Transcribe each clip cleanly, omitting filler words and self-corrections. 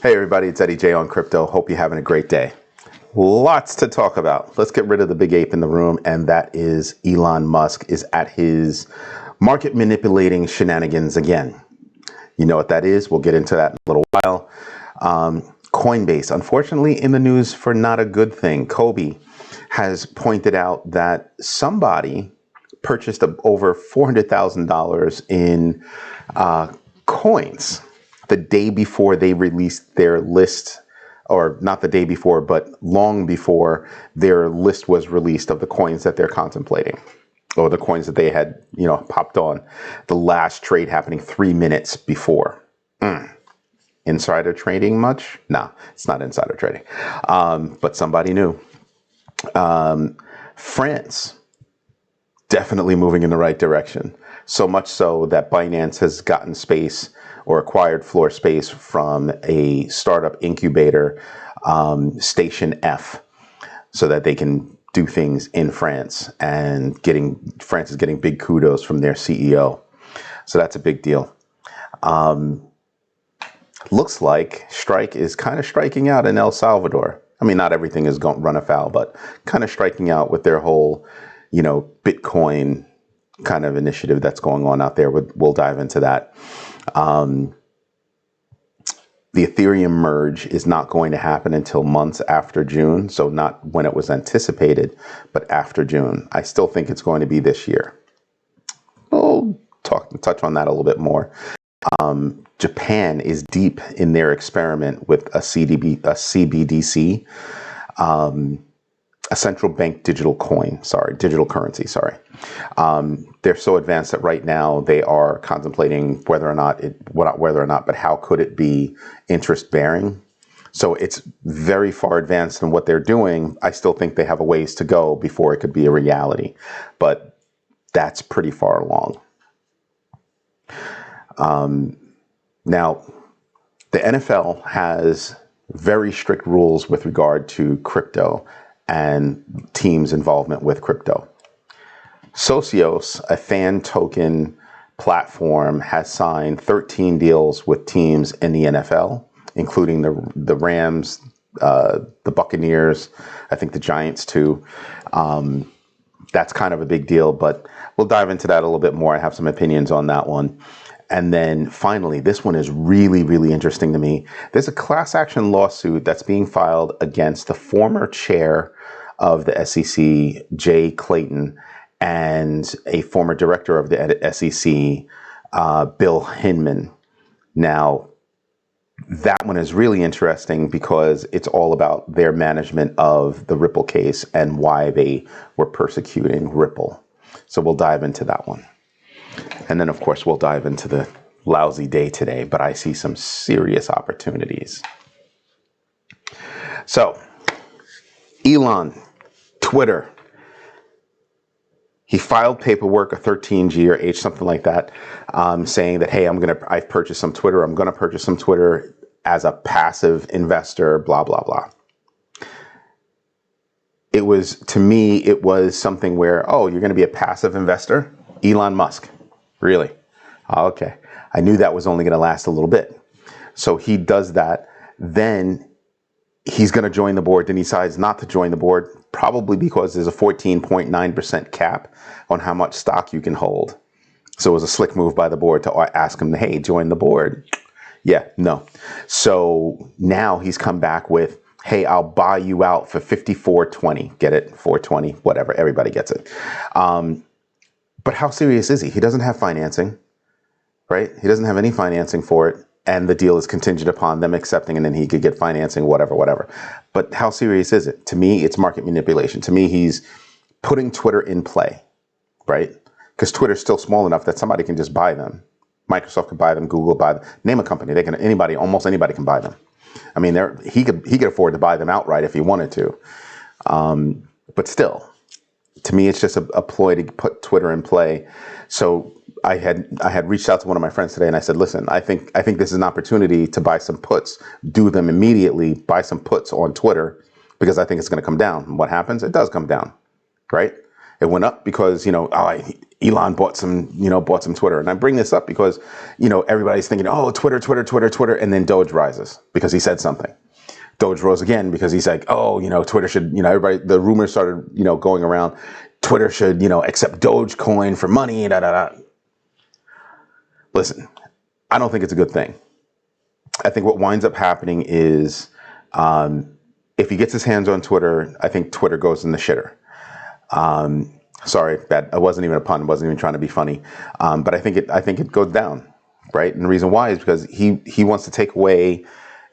Hey everybody, it's Eddie J on crypto. Hope you're having a great day. Lots to talk about. Let's get rid of the big ape in the room, and that is Elon Musk is at his market manipulating shenanigans again. You know what that is. We'll get into that in a little while. Coinbase, unfortunately, in the news for not a good thing. Cobie has pointed out that somebody purchased over $400,000 in coins the day before they released their list, or not the day before, but long before their list was released of the coins that they're contemplating, or the coins that they had, popped on. The last trade happening 3 minutes before. Insider trading much? No, it's not insider trading. But somebody knew. France, definitely moving in the right direction. So much so that Binance has gotten space or acquired floor space from a startup incubator, Station F, so that they can do things in France, and France is getting big kudos from their CEO. So that's a big deal. Looks like Strike is kind of striking out in El Salvador. I mean, not everything is going to run afoul, but kind of striking out with their whole, Bitcoin kind of initiative that's going on out there. We'll dive into that. The Ethereum Merge is not going to happen until months after June. So not when it was anticipated, but after June. I still think it's going to be this year. We'll touch on that a little bit more. Japan is deep in their experiment with a CBDC, a central bank digital currency. They're so advanced that right now they are contemplating whether or not, but how could it be interest bearing? So it's very far advanced in what they're doing. I still think they have a ways to go before it could be a reality, but that's pretty far along. Now, the NFL has very strict rules with regard to crypto and teams' involvement with crypto. Socios, a fan token platform, has signed 13 deals with teams in the NFL, including the Rams, the Buccaneers, I think the Giants too. That's kind of a big deal, but we'll dive into that a little bit more. I have some opinions on that one. And then finally, this one is really, really interesting to me. There's a class action lawsuit that's being filed against the former chair of the SEC, Jay Clayton, and a former director of the SEC, Bill Hinman. Now, that one is really interesting because it's all about their management of the Ripple case and why they were persecuting Ripple. So we'll dive into that one. And then, of course, we'll dive into the lousy day today, but I see some serious opportunities. So, Elon, Twitter, he filed paperwork, a 13G or H, something like that, saying that, hey, I've purchased some Twitter. I'm going to purchase some Twitter as a passive investor, blah, blah, blah. To me, it was something where, oh, you're going to be a passive investor? Elon Musk. Really? Okay. I knew that was only going to last a little bit. So he does that. Then he's going to join the board. Then he decides not to join the board, probably because there's a 14.9% cap on how much stock you can hold. So it was a slick move by the board to ask him, hey, join the board. Yeah, no. So now he's come back with, hey, I'll buy you out for $54.20. Get it? 420, whatever. Everybody gets it. But how serious is he? He doesn't have financing, right? He doesn't have any financing for it. And the deal is contingent upon them accepting, and then he could get financing, whatever. But how serious is it? To me, it's market manipulation. To me, he's putting Twitter in play, right? Because Twitter's still small enough that somebody can just buy them. Microsoft could buy them, Google buy them. Name a company, almost anybody can buy them. I mean, he could afford to buy them outright if he wanted to. But still, to me, it's just a ploy to put Twitter in play. So I had reached out to one of my friends today and I said, listen, I think this is an opportunity to buy some puts, do them immediately, buy some puts on Twitter, because I think it's going to come down. And what happens? It does come down, right? It went up because, Elon bought some Twitter. And I bring this up because, everybody's thinking, oh, Twitter. And then Doge rises because he said something. Doge rose again because he's like, oh, Twitter should, everybody, the rumors started, going around. Twitter should, accept Dogecoin for money, Listen, I don't think it's a good thing. I think what winds up happening is if he gets his hands on Twitter, I think Twitter goes in the shitter. Sorry, bad. It wasn't even a pun. I wasn't even trying to be funny. But I think it goes down, right? And the reason why is because he wants to take away,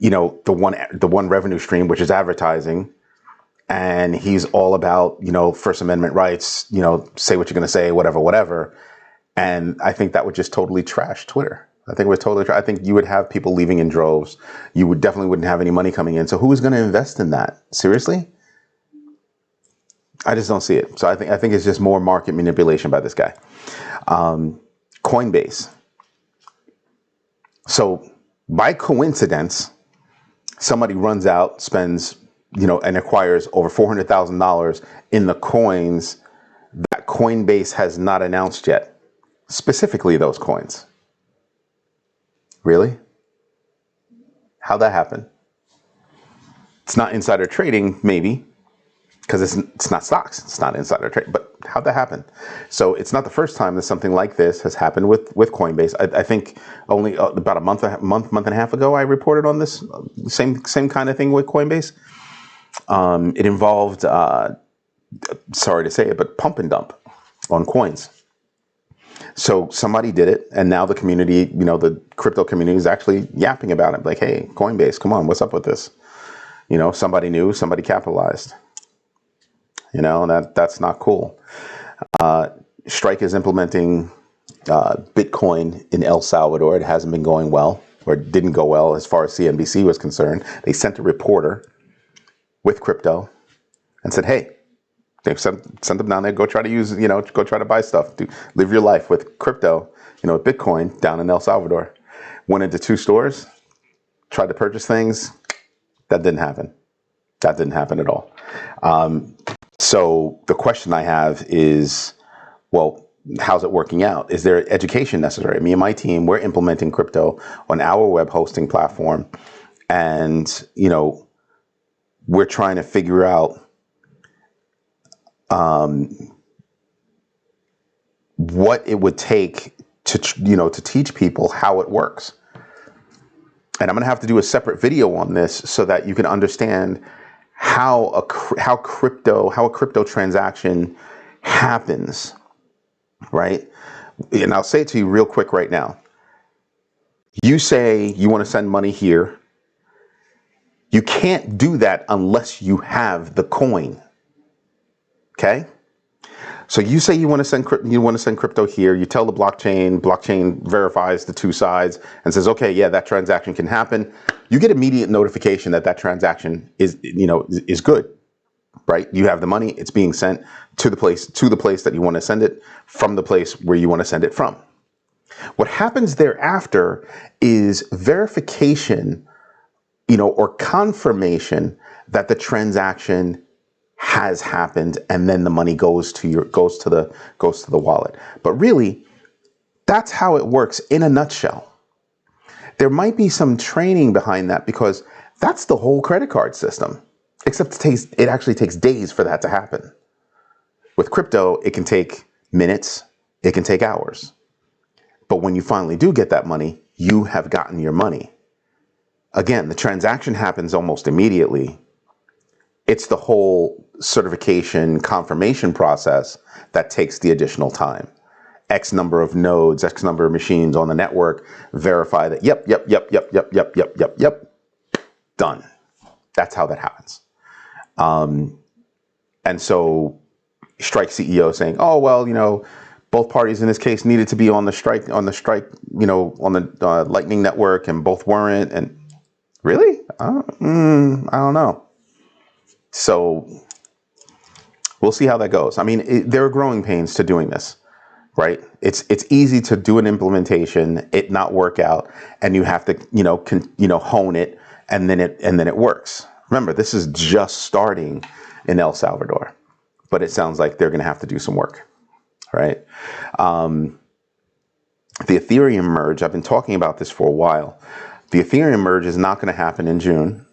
the one revenue stream, which is advertising. And he's all about, First Amendment rights, say what you're going to say, whatever. And I think that would just totally trash Twitter. I think you would have people leaving in droves. You definitely wouldn't have any money coming in. So who is going to invest in that? Seriously? I just don't see it. So I think it's just more market manipulation by this guy. Coinbase. So by coincidence, somebody runs out, spends, and acquires over $400,000 in the coins that Coinbase has not announced yet. Specifically those coins. Really? How'd that happen? It's not insider trading, maybe, because it's not stocks. It's not insider trade. But how'd that happen? So it's not the first time that something like this has happened with Coinbase. I think only about a month and a half ago, I reported on this same kind of thing with Coinbase. It involved, sorry to say it, but pump and dump on coins. So somebody did it, and now the community, the crypto community is actually yapping about it. Like, hey, Coinbase, come on, what's up with this? Somebody knew, somebody capitalized. That's not cool. Strike is implementing Bitcoin in El Salvador. It hasn't been going well, or didn't go well as far as CNBC was concerned. They sent a reporter with crypto and said, hey, they sent them down there, go try to use, go try to buy stuff, live your life with crypto, Bitcoin down in El Salvador. Went into 2 stores, tried to purchase things. That didn't happen. That didn't happen at all. So the question I have is, well, how's it working out? Is there education necessary? Me and my team, we're implementing crypto on our web hosting platform. And, we're trying to figure out what it would take to teach people how it works. And I'm going to have to do a separate video on this so that you can understand how a crypto transaction happens, right? And I'll say it to you real quick right now. You say you want to send money here. You can't do that unless you have the coin. Okay? So you say you want to send crypto here. You tell the blockchain verifies the 2 sides and says, okay, yeah, that transaction can happen. You get immediate notification that transaction is good, right? You have the money. It's being sent to the place that you want to send it from the place where you want to send it from. What happens thereafter is verification, or confirmation that the transaction has happened, and then the money goes to the wallet. But really, that's how it works in a nutshell. There might be some training behind that because that's the whole credit card system. Except it actually takes days for that to happen. With crypto, it can take minutes, it can take hours. But when you finally do get that money, you have gotten your money. Again, the transaction happens almost immediately. It's the whole certification confirmation process that takes the additional time. X number of nodes, X number of machines on the network verify that, yep, done. That's how that happens. And so Strike CEO saying, oh, well, both parties in this case needed to be on the strike, on the Lightning Network, and both weren't. And really? I don't know. So we'll see how that goes. I mean, there are growing pains to doing this, right? It's easy to do an implementation, it not work out, and you have to hone it, and then it works. Remember, this is just starting in El Salvador, but it sounds like they're going to have to do some work, right? The Ethereum merge, I've been talking about this for a while. The Ethereum merge is not going to happen in June,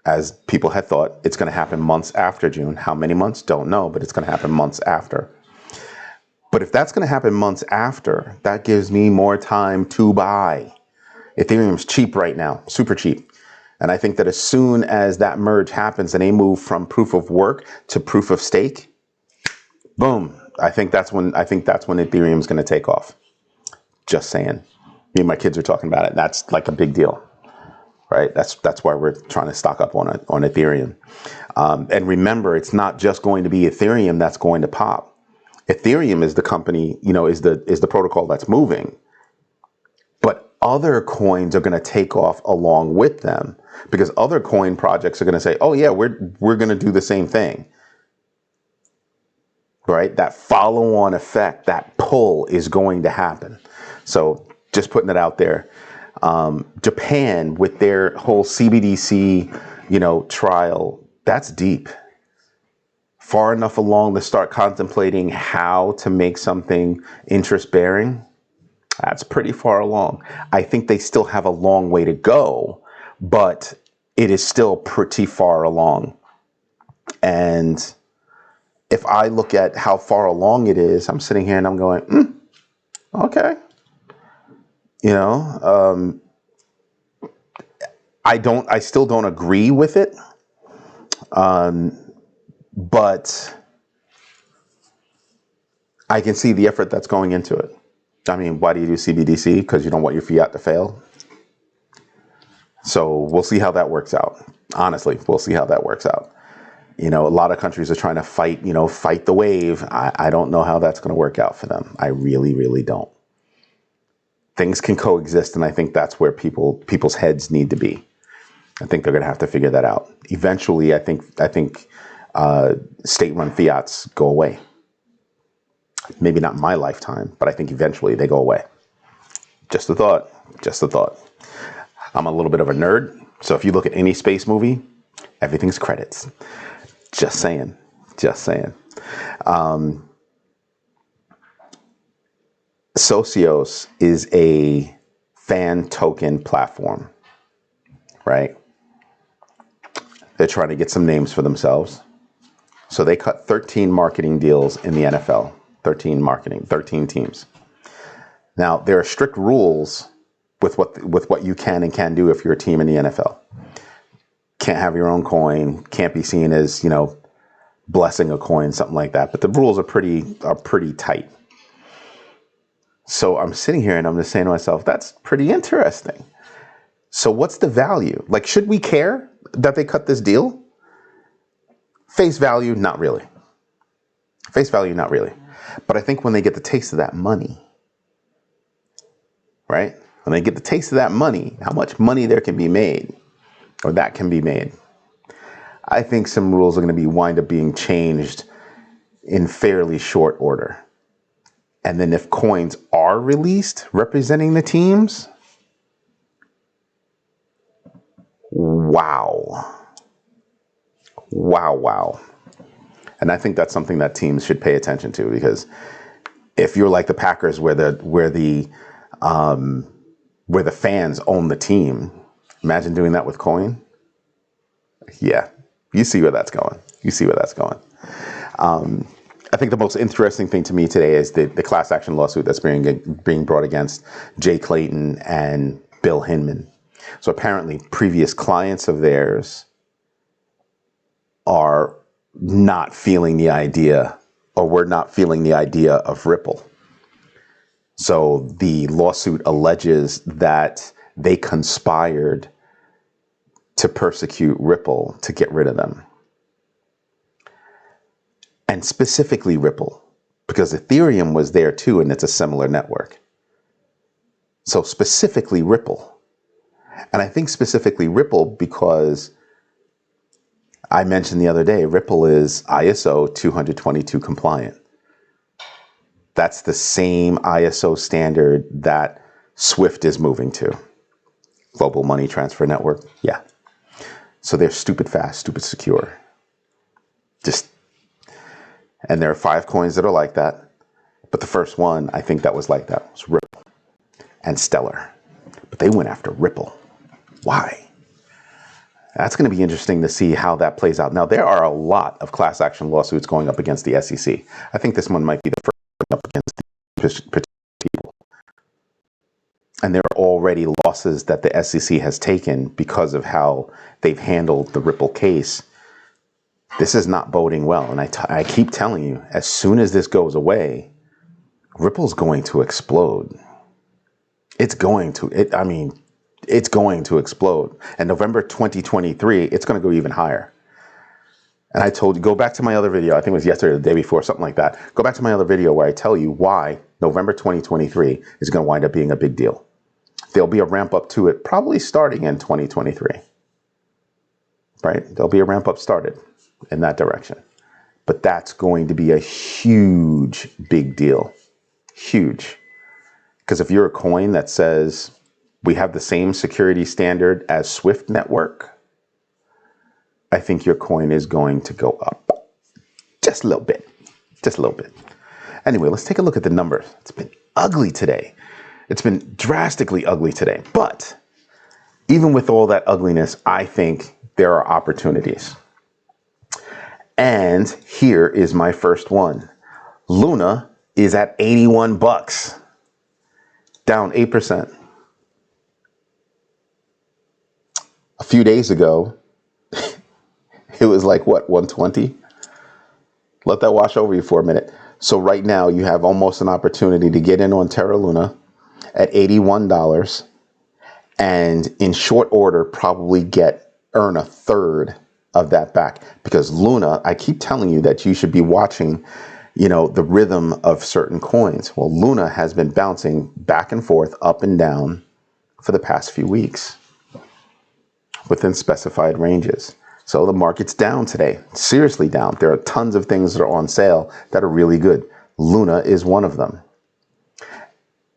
as people had thought. It's going to happen months after June. How many months? Don't know, but it's going to happen months after. But if that's going to happen months after, that gives me more time to buy. Ethereum's cheap right now, super cheap. And I think that as soon as that merge happens and they move from proof of work to proof of stake, boom, I think that's when Ethereum's going to take off. Just saying. Me and my kids are talking about it. That's like a big deal, right? That's why we're trying to stock up on Ethereum. And remember, it's not just going to be Ethereum that's going to pop. Ethereum is the company, is the protocol that's moving. But other coins are going to take off along with them, because other coin projects are going to say, oh yeah, we're going to do the same thing. Right? That follow-on effect, that pull is going to happen. So just putting it out there. Japan with their whole CBDC, trial, that's deep. Far enough along to start contemplating how to make something interest-bearing. That's pretty far along. I think they still have a long way to go, but it is still pretty far along. And if I look at how far along it is, I'm sitting here and I'm going, okay. I still don't agree with it. But I can see the effort that's going into it. I mean, why do you do CBDC? Because you don't want your fiat to fail. So we'll see how that works out. Honestly, we'll see how that works out. A lot of countries are trying to fight the wave. I don't know how that's going to work out for them. I really, really don't. Things can coexist, and I think that's where people's heads need to be. I think they're going to have to figure that out. Eventually, I think state-run fiats go away. Maybe not in my lifetime, but I think eventually they go away. Just a thought. Just a thought. I'm a little bit of a nerd, so if you look at any space movie, everything's credits. Just saying. Just saying. Socios is a fan token platform, right? They're trying to get some names for themselves. So they cut 13 marketing deals in the NFL. 13 teams. Now, there are strict rules with what you can and can't do if you're a team in the NFL. Can't have your own coin, can't be seen as, blessing a coin, something like that. But the rules are pretty tight. So I'm sitting here and I'm just saying to myself, that's pretty interesting. So what's the value? Like, should we care that they cut this deal? Face value, not really. Face value, not really. But I think when they get the taste of that money, right? When they get the taste of that money, how much money there can be made, or that can be made, I think some rules are going to wind up being changed in fairly short order. And then if coins are released representing the teams, wow. Wow. And I think that's something that teams should pay attention to, because if you're like the Packers, where the fans own the team, imagine doing that with coin. Yeah, you see where that's going. I think the most interesting thing to me today is the class action lawsuit that's being brought against Jay Clayton and Bill Hinman. So apparently previous clients of theirs are not feeling the idea, or were not feeling the idea of Ripple. So the lawsuit alleges that they conspired to persecute Ripple to get rid of them. And specifically Ripple, because Ethereum was there too, and it's a similar network. So specifically Ripple. And I think specifically Ripple because I mentioned the other day, Ripple is ISO 222 compliant. That's the same ISO standard that SWIFT is moving to. Global Money Transfer Network. Yeah. So they're stupid fast, stupid secure. Just And there are 5 coins that are like that. But the first one, I think that was like that, was Ripple and Stellar. But they went after Ripple. Why? That's going to be interesting to see how that plays out. Now, there are a lot of class action lawsuits going up against the SEC. I think this one might be the first one up against the people. And there are already losses that the SEC has taken because of how they've handled the Ripple case. This is not boding well. And I keep telling you, as soon as this goes away, Ripple's going to explode. It's going to explode. And November 2023, it's going to go even higher. And I told you, go back to my other video. I think it was yesterday or the day before, something like that. Go back to my other video where I tell you why November 2023 is going to wind up being a big deal. There'll be a ramp up to it probably starting in 2023. Right? There'll be a ramp up started in that direction. But that's going to be a huge, big deal. Huge. Because if you're a coin that says we have the same security standard as Swift network, I think your coin is going to go up just a little bit. Just a little bit. Anyway, let's take a look at the numbers. It's been ugly today. It's been drastically ugly today. But even with all that ugliness, I think there are opportunities. And here is my first one. Luna is at 81 bucks. Down 8%. A few days ago, it was like, what, 120? Let that wash over you for a minute. So right now, you have almost an opportunity to get in on Terra Luna at $81 and in short order, probably earn a third of that back. Because Luna, I keep telling you that you should be watching the rhythm of certain coins. Well, Luna has been bouncing back and forth, up and down for the past few weeks within specified ranges. So the market's down today, seriously down. There are tons of things that are on sale that are really good. Luna is one of them.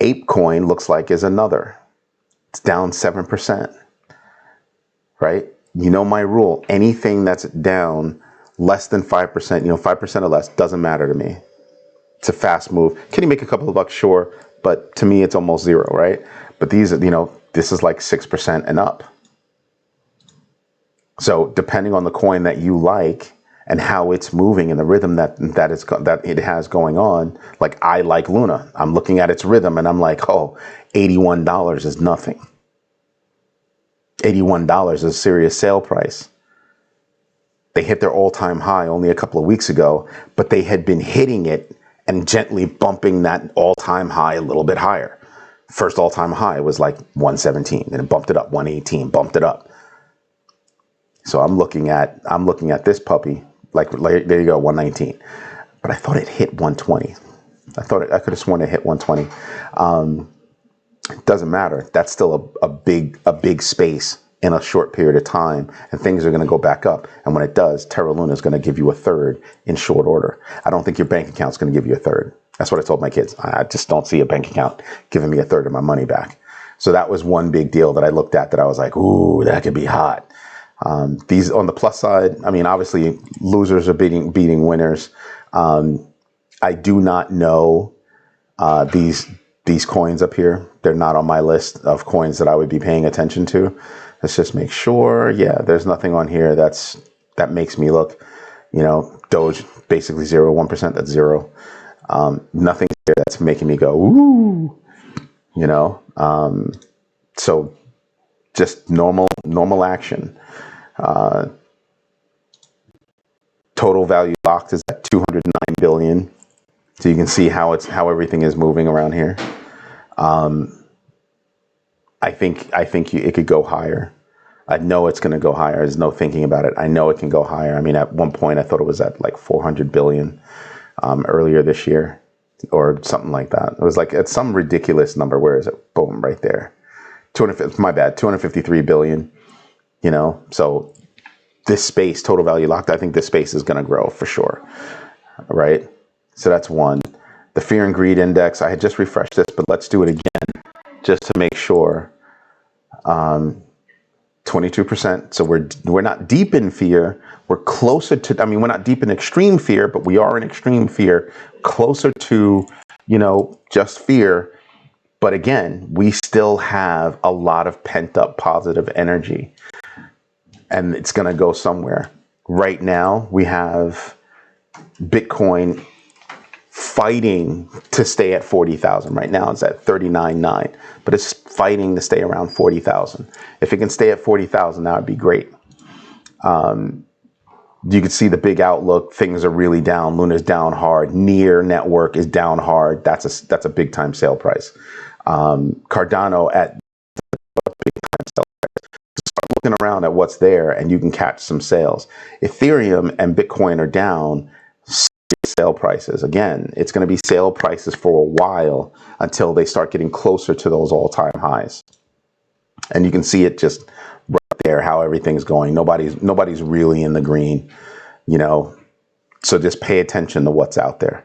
ApeCoin looks like is another. It's down 7%, right? You know my rule, anything that's down less than 5%, 5% or less doesn't matter to me. It's a fast move. Can you make a couple of bucks? Sure. But to me, it's almost zero, right? But these, this is like 6% and up. So depending on the coin that you like and how it's moving and the rhythm that it has going on, like I like Luna. I'm looking at its rhythm and I'm like, oh, $81 is nothing. $81 is a serious sale price. They hit their all-time high only a couple of weeks ago, but they had been hitting it and gently bumping that all-time high a little bbit higher. First all-time high was like 117, and it bumped it up, 118, bumped it up. So I'm looking at this puppy, like there you go, 119. But I thought it hit 120. I could have sworn it hit 120. It doesn't matter. That's still a big space in a short period of time, and things are going to go back up. And when it does, Terra Luna is going to give you a third in short order. I don't think your bank account's going to give you a third. That's what I told my kids. I just don't see a bank account giving me a third of my money back. So that was one big deal that I looked at that I was like, ooh, that could be hot. These on the plus side, I mean, obviously losers are beating winners. I do not know these coins up here. They're not on my list of coins that I would be paying attention to. Let's just make sure. Yeah, there's nothing on here that makes me look, Doge basically 0, 1%. That's zero. Nothing here that's making me go ooh, So just normal action. Total value locked is at 209 billion. So you can see how everything is moving around here. I think it could go higher. I know it's going to go higher. There's no thinking about it. I know it can go higher. I mean, at one point I thought it was at like 400 billion earlier this year or something like that. It was like at some ridiculous number. Where is it? Boom, right there. 253 billion. So this space, total value locked, I think this space is going to grow for sure. Right? So that's one. The fear and greed index, I had just refreshed this, but let's do it again just to make sure. 22%. So we're not deep in fear. We're closer to, I mean, we're not deep in extreme fear, but we are in extreme fear, closer to, just fear. But again, we still have a lot of pent up positive energy, and it's going to go somewhere. Right now, we have Bitcoin fighting to stay at 40,000. Right now it's at 39.9, but it's fighting to stay around 40,000. If it can stay at 40,000, that would be great. You can see the big outlook. Things are really down. Luna's down hard. Near network is down hard. That's a big time sale price. Cardano at big time sale price. Start looking around at what's there, and you can catch some sales. Ethereum and Bitcoin are down. Sale prices. Again, it's going to be sale prices for a while until they start getting closer to those all-time highs. And you can see it just right there, how everything's going. Nobody's really in the green, so just pay attention to what's out there.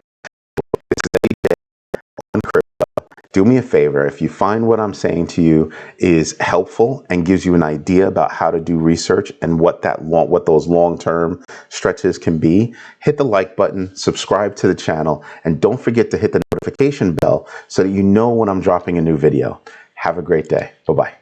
Do me a favor, if you find what I'm saying to you is helpful and gives you an idea about how to do research and what those long-term stretches can be, hit the like button, subscribe to the channel, and don't forget to hit the notification bell so that you know when I'm dropping a new video. Have a great day. Bye-bye.